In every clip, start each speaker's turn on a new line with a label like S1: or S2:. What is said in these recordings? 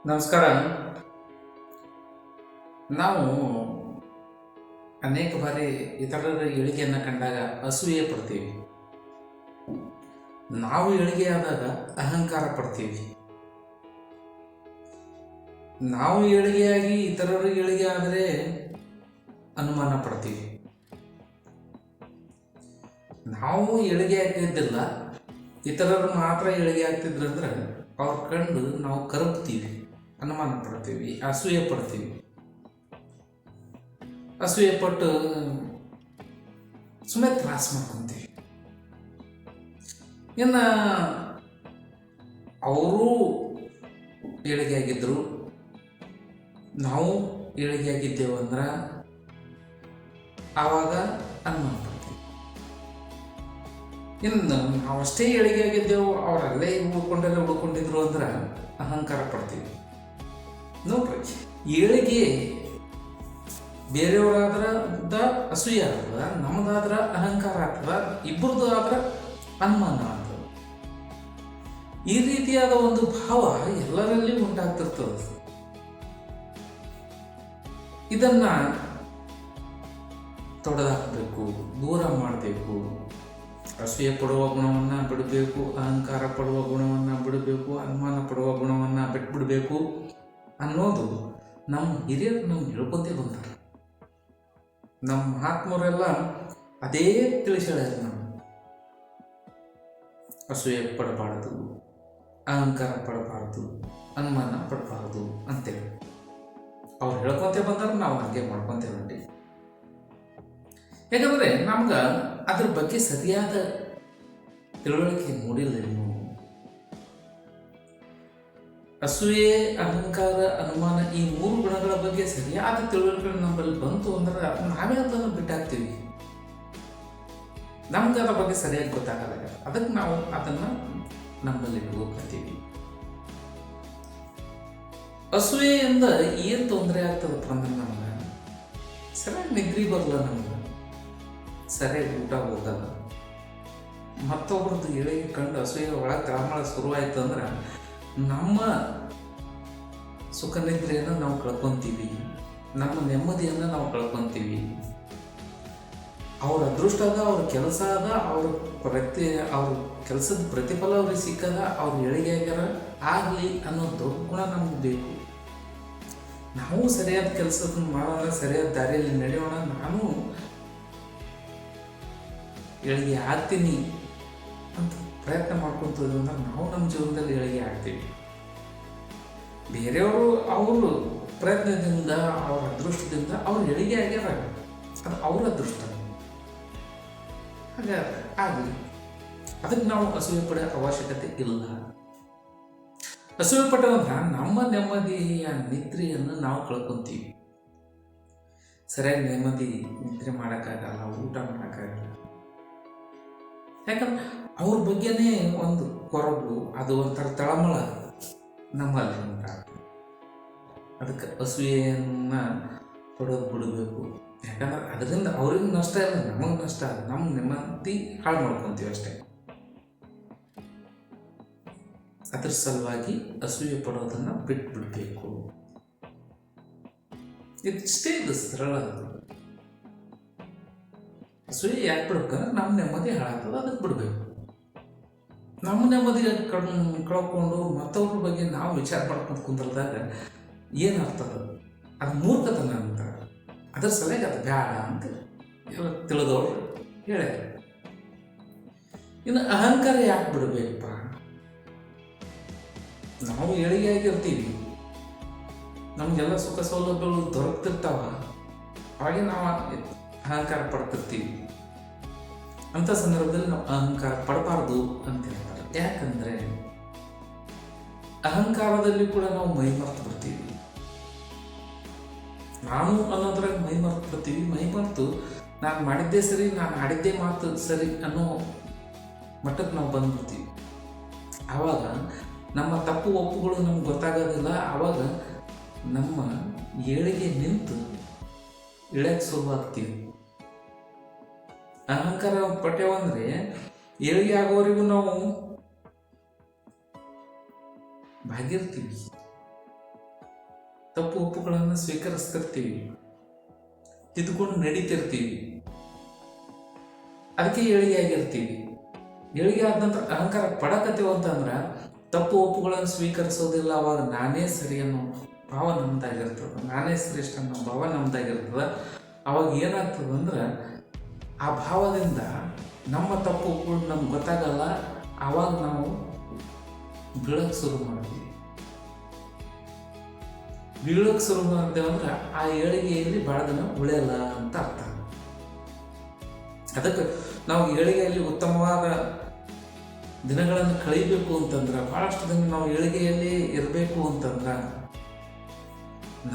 S1: ನಮಸ್ಕಾರ. ನಾವು ಅನೇಕ ಬಾರಿ ಇತರರ ಏಳಿಗೆಯನ್ನು ಕಂಡಾಗ ಅಸೂಯೆ ಪಡ್ತೀವಿ. ನಾವು ಏಳಿಗೆಯಾದಾಗ ಅಹಂಕಾರ ಪಡ್ತೀವಿ. ನಾವು ಏಳಿಗೆಯಾಗಿ ಇತರರು ಏಳಿಗೆ ಆದರೆ ಅನುಮಾನ ಪಡ್ತೀವಿ. ನಾವು ಏಳಿಗೆ ಆಗ್ತಿದ್ದಿಲ್ಲ, ಇತರರು ಮಾತ್ರ ಏಳಿಗೆ ಆಗ್ತಿದ್ರಂದ್ರೆ ಅವ್ರ ಕಂಡು ನಾವು ಕರಗ್ತೀವಿ, ಅನುಮಾನ ಪಡ್ತೀವಿ, ಅಸೂಯೆ ಪಡ್ತೀವಿ. ಅಸೂಯೆ ಪಟ್ಟು ಸುಮ್ಮನೆ ತ್ರಾಸ ಮಾಡ್ಕೊತೀವಿ. ಇನ್ನು ಅವರು ಏಳಿಗೆ ಆಗಿದ್ರು, ನಾವು ಏಳಿಗೆ ಆಗಿದ್ದೇವೆ ಅಂದ್ರೆ ಆವಾಗ ಅನುಮಾನ ಪಡ್ತೀವಿ. ಇನ್ನು ನಾವಷ್ಟೇ ಏಳಿಗೆ ಆಗಿದ್ದೆವು, ಅವರಲ್ಲೇ ಉಳ್ಕೊಂಡಿದ್ರು ಅಂದ್ರೆ ಅಹಂಕಾರ ಪಡ್ತೀವಿ. ನೋಡ್ರಿ, ಏಳಿಗೆ ಬೇರೆಯವರಾದ್ರ ಅಸೂಯೆ ಆಗ್ತದ, ನಮ್ಮದಾದ್ರ ಅಹಂಕಾರ ಆಗ್ತದ, ಇಬ್ಬರದು ಆದ್ರೆ ಅನುಮಾನ ಆಗ್ತದ. ಈ ರೀತಿಯಾದ ಒಂದು ಭಾವ ಎಲ್ಲರಲ್ಲಿ ಉಂಟಾಗ್ತಿರ್ತದೆ. ಇದನ್ನ ತೊಡೆದಾಕಬೇಕು, ದೂರ ಮಾಡಬೇಕು. ಅಸೂಯೆ ಪಡುವ ಗುಣವನ್ನು ಬಿಡಬೇಕು, ಅಹಂಕಾರ ಪಡುವ ಗುಣವನ್ನು ಬಿಡಬೇಕು, ಅನುಮಾನ ಪಡುವ ಗುಣವನ್ನು ಬಿಟ್ಬಿಡ್ಬೇಕು ಅನ್ನೋದು ನಮ್ಮ ಹಿರಿಯರು ನಮ್ಗೆ ಹೇಳ್ಕೊತೇ ಬಂತಾರೆ. ನಮ್ಮ ಮಹಾತ್ಮರೆಲ್ಲ ಅದೇ ತಿಳಿಸ್ಯಾರ. ನಾವು ಅಸೂಯೆ ಪಡಬಾರ್ದು, ಅಹಂಕಾರ ಪಡಬಾರ್ದು, ಅನುಮಾನ ಪಡಬಾರ್ದು ಅಂತೇಳಿ ಅವ್ರು ಹೇಳ್ಕೊತೇ ಬಂದ್ರೆ ನಾವು ಹಾಗೆ ಮಾಡ್ಕೊತೇವೆ. ಯಾಕಂದರೆ ನಮ್ಗೆ ಅದ್ರ ಬಗ್ಗೆ ಸರಿಯಾದ ತಿಳುವಳಿಕೆ ಮೂಡಿಲ್ಲ. ಅಸೂಯೆ, ಅಹಂಕಾರ, ಅನುಮಾನ ಈ ಮೂರು ಗುಣಗಳ ಬಗ್ಗೆ ಸರಿಯಾದ ತಿಳುವಳಿಕೆ ನಮ್ಮಲ್ಲಿ ಬಂತು ಅಂದ್ರೆ ನಾವೇ ಅದನ್ನು ಬಿಟ್ಟಾಕ್ತೀವಿ. ನಮ್ಗೆ ಅದರ ಬಗ್ಗೆ ಸರಿಯಾಗಿ ಗೊತ್ತಾಗಲ್ಲ. ಅದಕ್ಕೆ ನಾವು ಅದನ್ನು ನಮ್ಮಲ್ಲಿ ಇಟ್ಕೋತೀವಿ. ಅಸೂಯೆಯಿಂದ ಏನು ತೊಂದರೆ ಆಗ್ತದಪ್ಪ ಅಂದ್ರೆ ನಮ್ಗೆ ಸರಿಯಾಗಿ ನಿದ್ರಿ ಬರಲ್ಲ, ನಮ್ಗೆ ಸರಿಯಾಗಿ ಊಟ ಹೋಗಲ್ಲ. ಮತ್ತೊಬ್ರದ್ದು ಏಳಿಗೆ ಕಂಡು ಅಸೂಯೆ ಒಳಗೆ ತಳಮಳ ಶುರುವಾಯ್ತು ಅಂದ್ರೆ ನಮ್ಮ ಸುಖ ನಿದ್ರೆಯನ್ನು ನಾವು ಕಳ್ಕೊತೀವಿ, ನಮ್ಮ ನೆಮ್ಮದಿಯನ್ನು ನಾವು ಕಳ್ಕೊತೀವಿ. ಅವ್ರ ಅದೃಷ್ಟ ಅದ, ಅವ್ರ ಕೆಲಸ ಅದ, ಅವ್ರ ಕೆಲಸದ ಪ್ರತಿಫಲ ಅವ್ರಿಗೆ ಸಿಕ್ಕದ, ಅವ್ರ ಏಳಿಗೆ ಆಗ್ಯಾರ ಆಗಲಿ ಅನ್ನೋ ದೊಡ್ಡ ಗುಣ ನಮ್ಗೆ ಬೇಕು. ನಾವು ಸರಿಯಾದ ಕೆಲಸದ ಮಾಡೋಣ, ಸರಿಯಾದ ದಾರಿಯಲ್ಲಿ ನಡೆಯೋಣ, ನಾನು ಏಳಿಗೆ ಆಗ್ತೀನಿ ಅಂತ ಪ್ರಯತ್ನ ಮಾಡ್ಕೊತೀವಿ ಅಂದ್ರೆ ನಾವು ನಮ್ಮ ಜೀವನದಲ್ಲಿ ಏಳಿಗೆ ಆಗ್ತೀವಿ. ಬೇರೆಯವರು ಅವರು ಪ್ರಯತ್ನದಿಂದ, ಅವ್ರ ಅದೃಷ್ಟದಿಂದ ಅವ್ರು ಏಳಿಗೆ ಆಗ್ಯಾರ, ಅದು ಅವ್ರ ಅದೃಷ್ಟ. ಹಾಗಾದ್ರೆ ಆಗಲಿ, ಅದಕ್ಕೆ ನಾವು ಅಸೂಯೆ ಪಡೋ ಅವಶ್ಯಕತೆ ಇಲ್ಲ. ಅಸೂಯೆ ಪಟ್ಟವಂದ್ರೆ ನಮ್ಮ ನೆಮ್ಮದಿಯ ನಿದ್ರೆಯನ್ನು ನಾವು ಕಳ್ಕೊತೀವಿ. ಸರಿಯಾಗಿ ನೆಮ್ಮದಿ ನಿದ್ರೆ ಮಾಡೋಕ್ಕಾಗಲ್ಲ, ಊಟ ಮಾಡೋಕ್ಕಾಗಲ್ಲ. ಯಾಕಂದ್ರೆ ಅವ್ರ ಬಗ್ಗೆನೇ ಒಂದು ಕೊರಗು, ಅದು ಒಂಥರ ತಳಮಳ ನಮ್ಮಲ್ಲಿ ಉಂಟಾಗ್ತದೆ. ಅದಕ್ಕೆ ಅಸೂಯೆಯನ್ನು ಪಡೋದು ಬಿಡಬೇಕು. ಯಾಕಂದ್ರೆ ಅದರಿಂದ ಅವ್ರಿಗೆ ನಷ್ಟ ಇಲ್ಲ, ನಮಗೆ ನಷ್ಟ, ನಮ್ಮ ನೆಮ್ಮದಿ ಹಾಳು ಮಾಡ್ಕೊತೀವಿ ಅಷ್ಟೇ. ಅದ್ರ ಸಲುವಾಗಿ ಅಸೂಯೆ ಪಡೋದನ್ನು ಬಿಟ್ಬಿಡ್ಬೇಕು. ಇಷ್ಟೇ, ಇದು ಸರಳ. ಅಸೂಯೆ ಯಾಕೆ ಬಿಡ್ಬೇಕಂದ್ರೆ ನಮ್ಮ ನೆಮ್ಮದಿ ಹಾಳಾಗ್ತದೆ, ಅದಕ್ಕೆ ಬಿಡಬೇಕು. ನಮ್ಮ ನೆಮ್ಮದಿ ಕಳ್ಕೊಂಡು ಮತ್ತೊಬ್ಬರ ಬಗ್ಗೆ ನಾವು ವಿಚಾರ ಮಾಡ್ಕೊಂಡು ಕುಂದ್ರದಾಗ ಏನಾಗ್ತದ, ಅದು ಮೂರ್ಖತನ ಅಂತ. ಅದ್ರ ಸಲುವಾಗಿ ಅದು ಬೇಡ ಅಂತ ತಿಳಿದವ್ರು ಹೇಳ್ಯಾರ. ಇನ್ನು ಅಹಂಕಾರ ಯಾಕೆ ಬಿಡಬೇಕಪ್ಪ? ನಾವು ಏಳಿಗೆ ಆಗಿರ್ತೀವಿ, ನಮಗೆಲ್ಲ ಸುಖ ಸೌಲಭ್ಯಗಳು ದೊರಕ್ತಿರ್ತಾವ, ಹಾಗೆ ನಾವು ಅಹಂಕಾರ ಪಡ್ತಿರ್ತೀವಿ. ಅಂಥ ಸಂದರ್ಭದಲ್ಲಿ ನಾವು ಅಹಂಕಾರ ಪಡಬಾರ್ದು ಅಂತ ಹೇಳ್ತಾರೆ. ಯಾಕಂದರೆ ಅಹಂಕಾರದಲ್ಲಿ ಕೂಡ ನಾವು ಮೈ ಮರೆತು ಬಿಡ್ತೀವಿ. ನಾನು ಅನ್ನೋದ್ರಾಗ ಮೈ ಮರೆತು ಬಿಡ್ತೀವಿ. ಮೈ ಮರೆತು ನಾನು ಮಾಡಿದ್ದೇ ಸರಿ, ನಾನು ಆಡಿದ್ದೇ ಮಾತು ಸರಿ ಅನ್ನೋ ಮಟ್ಟಕ್ಕೆ ನಾವು ಬಂದ್ಬಿಡ್ತೀವಿ. ಆವಾಗ ನಮ್ಮ ತಪ್ಪು ಒಪ್ಪುಗಳು ನಮ್ಗೆ ಗೊತ್ತಾಗೋದಿಲ್ಲ. ಆವಾಗ ನಮ್ಮ ಏಳಿಗೆ ನಿಂತು ಇಳಿಯಕ್ಕೆ ಶುರುವಾಗ್ತೀವಿ. ಅಹಂಕಾರ ಪಟ್ಟೆವಂದ್ರೆ ಏಳಿಗೆ ಆಗೋವರೆಗೂ ನಾವು ಭಾಗಿರ್ತೀವಿ. ತಪ್ಪು ಒಪ್ಪುಗಳನ್ನು ಸ್ವೀಕರಿಸ್ತಿರ್ತೀವಿ, ತಿದ್ದುಕೊಂಡು ನಡೀತಿರ್ತೀವಿ, ಅದಕ್ಕೆ ಏಳಿಗೆ ಆಗಿರ್ತೀವಿ. ಏಳಿಗೆ ಆದ ನಂತರ ಅಹಂಕಾರ ಪಡಕತ್ತೇವು ಅಂತಂದ್ರೆ ತಪ್ಪು ಒಪ್ಪುಗಳನ್ನು ಸ್ವೀಕರಿಸೋದಿಲ್ಲ. ಅವಾಗ ನಾನೇ ಸರಿ ಅನ್ನೋ ಭಾವ ನಮ್ದಾಗಿರ್ತದೆ, ನಾನೇ ಶ್ರೇಷ್ಠ ಅನ್ನೋ ಭಾವ ನಮ್ದಾಗಿರ್ತದೆ. ಅವಾಗ ಏನಾಗ್ತದೆ ಅಂದ್ರೆ ಆ ಭಾವದಿಂದ ನಮ್ಮ ತಪ್ಪು ಒಪ್ಪುಗಳು ನಮ್ಗೆ ಗೊತ್ತಾಗಲ್ಲ. ಆವಾಗ ನಾವು ಬೀಳಕ್ಕೆ ಶುರು ಮಾಡ್ತೀವಿ. ಬೀಳಕ್ಕೆ ಶುರು ಮಾಡ್ತೇವಂದ್ರೆ ಆ ಏಳಿಗೆಯಲ್ಲಿ ಭಾಳ ದಿನ ಉಳಿಯಲ್ಲ ಅಂತ ಅರ್ಥ. ಅದಕ್ಕೆ ನಾವು ಏಳಿಗೆಯಲ್ಲಿ ಉತ್ತಮವಾದ ದಿನಗಳನ್ನು ಕಳೀಬೇಕು ಅಂತಂದ್ರೆ, ಭಾಳಷ್ಟು ದಿನ ನಾವು ಏಳಿಗೆಯಲ್ಲಿ ಇರಬೇಕು ಅಂತಂದ್ರೆ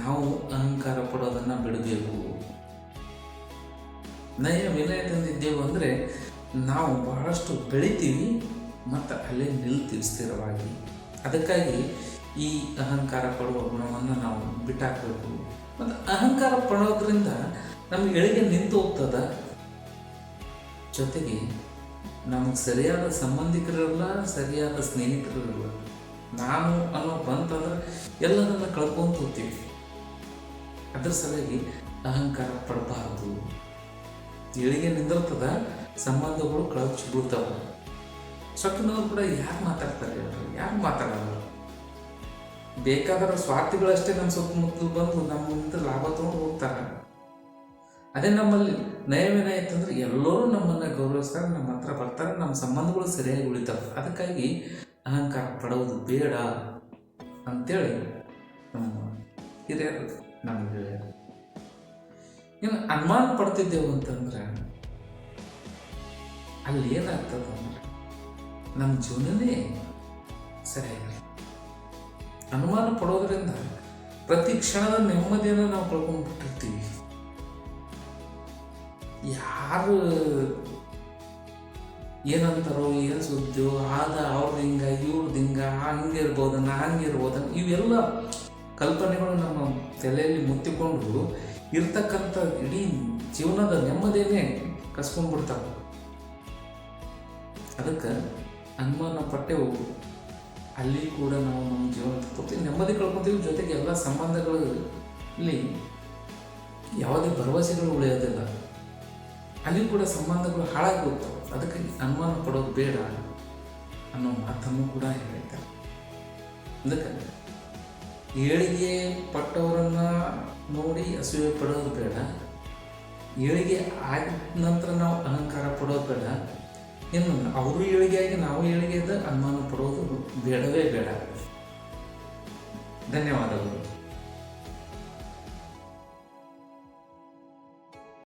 S1: ನಾವು ಅಹಂಕಾರ ಪಡೋದನ್ನು ಬಿಡಬೇಕು. ನಯ ವಿನಯ ತಂದಿದ್ದೇವೆ ಅಂದರೆ ನಾವು ಬಹಳಷ್ಟು ಬೆಳಿತೀವಿ ಮತ್ತು ಅಲ್ಲೇ ನಿಲ್ತೀವಿ ಸ್ಥಿರವಾಗಿ. ಅದಕ್ಕಾಗಿ ಈ ಅಹಂಕಾರ ಪಡುವ ಗುಣವನ್ನು ನಾವು ಬಿಟ್ಟಾಕಬೇಕು. ಮತ್ತು ಅಹಂಕಾರ ಪಡೋದ್ರಿಂದ ನಮಗೆ ಏಳಿಗೆ ನಿಂತು ಹೋಗ್ತದ. ಜೊತೆಗೆ ನಮಗೆ ಸರಿಯಾದ ಸಂಬಂಧಿಕರಿರಲ್ಲ, ಸರಿಯಾದ ಸ್ನೇಹಿತರಿರಲ್ಲ. ನಾನು ಅನ್ನೋ ಬಂತಂದ್ರೆ ಎಲ್ಲದನ್ನು ಕಳ್ಕೊಂತ ಹೋಗ್ತೀವಿ. ಅದ್ರ ಸಲುವಾಗಿ ಅಹಂಕಾರ ಪಡಬಾರ್ದು. ಏಳಿಗೆ ನಿಂದಿರ್ತದ, ಸಂಬಂಧಗಳು ಕಳಚಿ ಬಿಡ್ತಾವ. ಸೊಕ್ಕಿನವ್ರು ಕೂಡ ಯಾರು ಮಾತಾಡ್ತಾರೆ? ಯಾರು ಮಾತಾಡಲ್ಲ. ಬೇಕಾದ್ರೆ ಸ್ವಾರ್ಥಿಗಳಷ್ಟೇ ನಮ್ಮ ಸುತ್ತಮುತ್ತಲು ಬಂದು ನಮ್ಮಿಂದ ಲಾಭ ತೊಗೊಂಡು ಹೋಗ್ತಾರೆ. ಅದೇ ನಮ್ಮಲ್ಲಿ ನಯವಿನಯ ಇತ್ತಂದ್ರೆ ಎಲ್ಲರೂ ನಮ್ಮನ್ನು ಗೌರವಿಸ್ತಾರೆ, ನಮ್ಮ ಹತ್ರ ಬರ್ತಾರೆ, ನಮ್ಮ ಸಂಬಂಧಗಳು ಸರಿಯಾಗಿ ಉಳಿತಾವೆ. ಅದಕ್ಕಾಗಿ ಅಹಂಕಾರ ಪಡೋದು ಬೇಡ ಅಂತೇಳಿ ನಮ್ಮ ಹಿರಿಯರು ನಮಗೆ ಹೇಳ್ಯಾರ. ಇನ್ನು ಅನುಮಾನ ಪಡ್ತಿದ್ದೆವು ಅಂತಂದ್ರೆ ಅಲ್ಲಿ ಏನಾಗ್ತದೆ ಅಂದ್ರೆ ನಮ್ಮ ಜೀವನನೇ ಸರಿಯಾಗಿಲ್ಲ. ಅನುಮಾನ ಪಡೋದ್ರಿಂದ ಪ್ರತಿ ಕ್ಷಣದ ನೆಮ್ಮದಿಯನ್ನು ನಾವು ಕಳ್ಕೊಂಡ್ಬಿಟ್ಟಿರ್ತೀವಿ. ಯಾರು ಏನಂತಾರೋ, ಏನು ಸುದ್ದಿಯೋ, ಆದ ಅವ್ರದ್ದು ಹಿಂಗ, ಇವ್ರದ್ದು ಹಿಂಗ, ಹಂಗೆ ಇರ್ಬೋದನ್ನ, ಹಂಗೆ ಇರ್ಬೋದನ್ನ, ಇವೆಲ್ಲ ಕಲ್ಪನೆಗಳು ನಮ್ಮ ತಲೆಯಲ್ಲಿ ಮುತ್ತಿಕೊಂಡು ಇರ್ತಕ್ಕಂಥ ಇಡೀ ಜೀವನದ ನೆಮ್ಮದಿಯನ್ನೇ ಕಸ್ಕೊಂಡ್ಬಿಡ್ತಾವೆ. ಅದಕ್ಕೆ ಅನುಮಾನ ಪಟ್ಟೆವು ಅಲ್ಲಿ ಕೂಡ ನಾವು ನಮ್ಮ ಜೀವನದ ಪೂರ್ತಿ ನೆಮ್ಮದಿ ಕಳ್ಕೊತೀವಿ. ಜೊತೆಗೆ ಎಲ್ಲ ಸಂಬಂಧಗಳಲ್ಲಿ ಯಾವುದೇ ಭರವಸೆಗಳು ಉಳಿಯೋದಿಲ್ಲ. ಅಲ್ಲಿ ಕೂಡ ಸಂಬಂಧಗಳು ಹಾಳಾಗಿ ಹೋಗ್ತವೆ. ಅದಕ್ಕೆ ಅನುಮಾನ ಪಡೋದು ಬೇಡ ಅನ್ನೋ ಮಾತನ್ನು ಕೂಡ ಹೇಳ್ತಾರೆ. ಅದಕ್ಕೆ ಏಳಿಗೆ ಪಟ್ಟವರನ್ನು ನೋಡಿ ಅಸೂಯೆ ಪಡೋದು ಬೇಡ. ಏಳಿಗೆ ಆದ ನಂತರ ನಾವು ಅಹಂಕಾರ ಪಡೋದು ಬೇಡ. ಇನ್ನು ಅವರು ಏಳಿಗೆಯಾಗಿ ನಾವು ಏಳಿಗೆಯಿಂದ ಅನುಮಾನ ಪಡೋದು ಬೇಡವೇ ಬೇಡ. ಧನ್ಯವಾದಗಳು.